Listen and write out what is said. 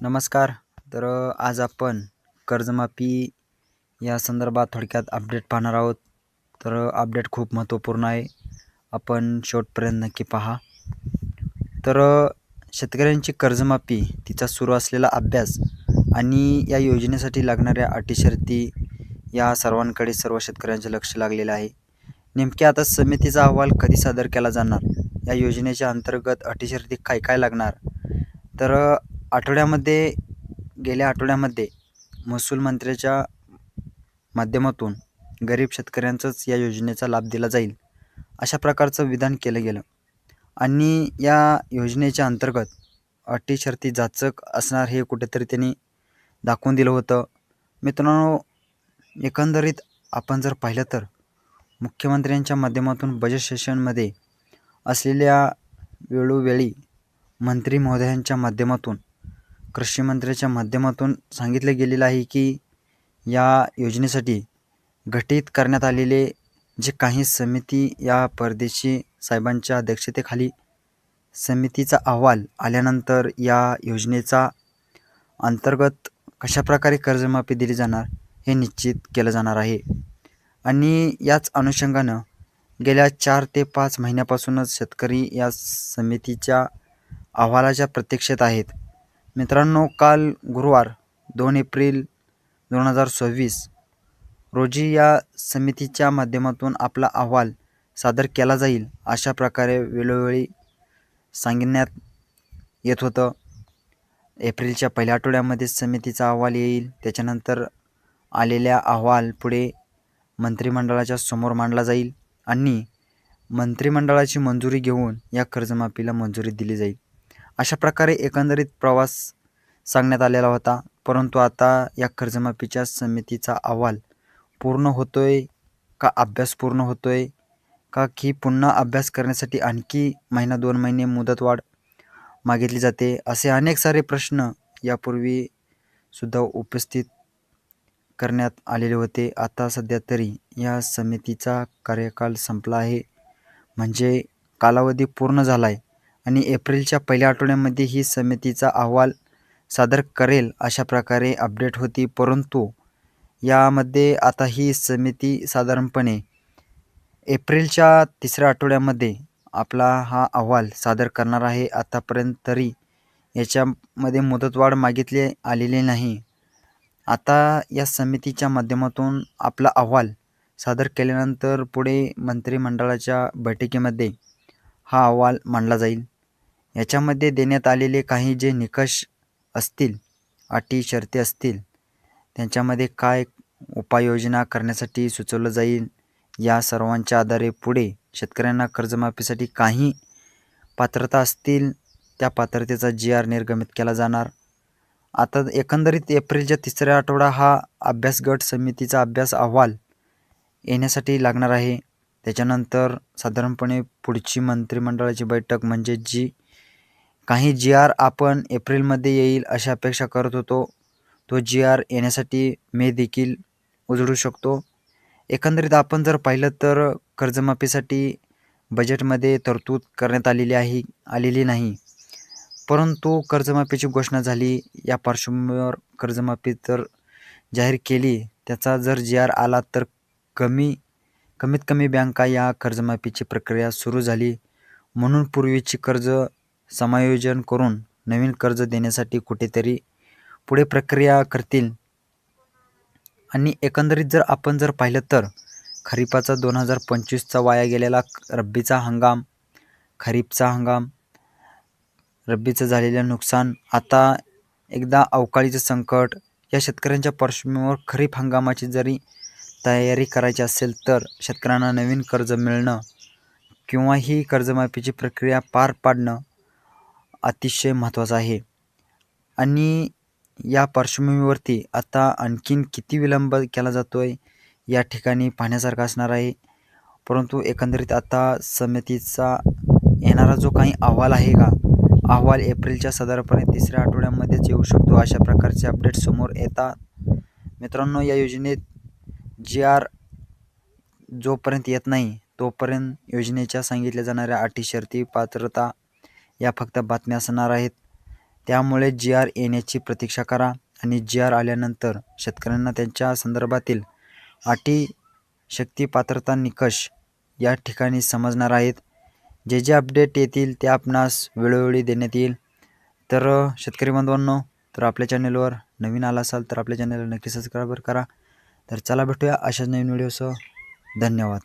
नमस्कार. आज आपण कर्जमाफी या संदर्भात थोडक्यात अपडेट पाहणार आहोत. अपडेट खूप महत्त्वपूर्ण आहे. आपण शेवटपर्यंत नक्की पहा. शेतकऱ्यांची कर्जमाफी, तिचा सुरू असलेला अभ्यास आणि या योजनेसाठी लागणाऱ्या अटी शर्ती या सर्वांकडे सर्व शेतकऱ्यांचे लक्ष लागलेलं आहे. नेमके आता समितीचा अहवाल कधी सादर केला जाणार? या योजनेच्या अंतर्गत अटी शर्ती काय काय लागणार? गेल्या आठवड्यामध्ये महसूल मंत्र्याच्या माध्यमातून गरीब शेतकऱ्यांचाच या योजनेचा लाभ दिला जाईल, अशा प्रकारचं विधान केलं गेलं. आणि या योजनेच्या अंतर्गत अटी शर्ती जाचक असणार हे कुठेतरी त्यांनी दाखवून दिलं होतं. मित्रांनो, एकंदरीत आपण जर पाहिलं तर मुख्यमंत्र्यांच्या माध्यमातून बजेट सेशनमध्ये असलेल्या वेळोवेळी मंत्री महोदयांच्या माध्यमातून, कृषी मंत्र्याच्या माध्यमातून सांगितलं गेलेलं आहे की या योजनेसाठी गठीत करण्यात आलेले जे काही समिती, या परदेशी साहेबांच्या अध्यक्षतेखाली समितीचा अहवाल आल्यानंतर या योजनेचा अंतर्गत कशाप्रकारे कर्जमाफी दिली जाणार हे निश्चित केलं जाणार आहे. आणि याच अनुषंगानं गेल्या 4 ते 5 महिन्यापासूनच शेतकरी या समितीच्या अहवालाच्या प्रतीक्षेत आहेत. मित्रांनो, काल गुरुवार 2 एप्रिल 2026 रोजी या समितीच्या माध्यमातून आपला अहवाल सादर केला जाईल, अशा प्रकारे वेळोवेळी सांगण्यात येत होतं. एप्रिलच्या पहिल्या आठवड्यामध्ये समितीचा अहवाल येईल. त्याच्यानंतर आलेल्या अहवाल पुढे मंत्रिमंडळाच्या समोर मांडला जाईल आणि मंत्रिमंडळाची मंजुरी घेऊन या कर्जमाफीला मंजुरी दिली जाईल, अशा प्रकारे एकंदरीत प्रवास सांगण्यात आलेला होता. परंतु आता या कर्जमाफीच्या समितीचा अहवाल पूर्ण होतोय का, अभ्यास पूर्ण होतोय का, की पुन्हा अभ्यास करण्यासाठी आणखी महिना 2 महिने मुदतवाढ मागितली जाते, असे अनेक सारे प्रश्न यापूर्वी सुद्धा उपस्थित करण्यात आलेले होते. आता सध्या तरी या समितीचा कार्यकाल संपला आहे, म्हणजे कालावधी पूर्ण झाला आहे आणि एप्रिलच्या पहिल्या आठवड्यामध्ये ही समितीचा अहवाल सादर करेल, अशा प्रकारे अपडेट होती. परंतु यामध्ये आता ही समिती साधारणपणे एप्रिलच्या 3ऱ्या आठवड्यामध्ये आपला हा अहवाल सादर करणार आहे. आतापर्यंत तरी याच्यामध्ये मुदतवाढ मागितली आलेली नाही. आता या समितीच्या माध्यमातून आपला अहवाल सादर केल्यानंतर पुढे मंत्रिमंडळाच्या बैठकीमध्ये हा अहवाल मांडला जाईल. याच्यामध्ये देण्यात आलेले काही जे निकष असतील, अटी शर्ती असतील, त्यांच्यामध्ये काय उपाययोजना करण्यासाठी सुचवलं जाईल, या सर्वांच्या आधारे पुढे शेतकऱ्यांना कर्जमाफीसाठी काही पात्रता असतील, त्या पात्रतेचा GR निर्गमित केला जाणार. आता एकंदरीत एप्रिलच्या 3रा आठवडा हा अभ्यास गट समितीचा अभ्यास अहवाल येण्यासाठी लागणार आहे. त्याच्यानंतर साधारणपणे पुढची मंत्रिमंडळाची बैठक, म्हणजे जी काही GR आपण एप्रिलमध्ये येईल अशी अपेक्षा करत होतो, तो GR येण्यासाठी मे देखील उजळू शकतो. एकंदरीत आपण जर पाहिलं तर कर्जमाफीसाठी बजेटमध्ये तरतूद करण्यात आलेली नाही. परंतु कर्जमाफीची घोषणा झाली, या पार्श्वभूमीवर कर्जमाफी तर जाहीर केली, त्याचा जर GR आला तर कमीत कमी बँका या कर्जमाफीची प्रक्रिया सुरू झाली, म्हणून पूर्वीची कर्ज समायोजन करून नवीन कर्ज देण्यासाठी कुठेतरी पुढे प्रक्रिया करतील. आणि एकंदरीत जर आपण पाहिलं तर खरीपाचा 2025चा वाया गेलेला रब्बीचा हंगाम, खरीपचा हंगाम, रब्बीचं झालेलं नुकसान, आता एकदा अवकाळीचं संकट, या शेतकऱ्यांच्या पार्श्वभूमीवर खरीप हंगामाची जरी तयारी करायची असेल तर शेतकऱ्यांना नवीन कर्ज मिळणं किंवा ही कर्जमाफीची प्रक्रिया पार पाडणं अतिशय महत्त्वाचं आहे. आणि या पार्श्वभूमीवरती आता आणखीन किती विलंब केला जातोय या ठिकाणी पाहण्यासारखं असणार आहे. परंतु एकंदरीत आता समितीचा येणारा जो काही अहवाल आहे का, अहवाल एप्रिलच्या साधारणपणे 3ऱ्या आठवड्यामध्येच येऊ शकतो, अशा प्रकारचे अपडेट समोर येतात. मित्रांनो, या योजनेत GR जोपर्यंत येत नाही तोपर्यंत योजनेच्या सांगितल्या जाणाऱ्या अटी शर्ती, पात्रता या फक्त बातम्या असणार आहेत. त्यामुळे GR येण्याची प्रतीक्षा करा आणि GR आल्यानंतर शेतकऱ्यांना त्यांच्या संदर्भातील अटी, शक्ती, पात्रता, निकष या ठिकाणी समजणार आहेत. जे जे अपडेट येतील ते आपणास वेळोवेळी देण्यात येईल. तर शेतकरी बांधवांनो, तर आपल्या चॅनलवर नवीन आला असाल तर आपल्या चॅनलला नक्की सबस्क्राईब करा. तर चला भेटूया अशाच नवीन व्हिडिओसह. धन्यवाद.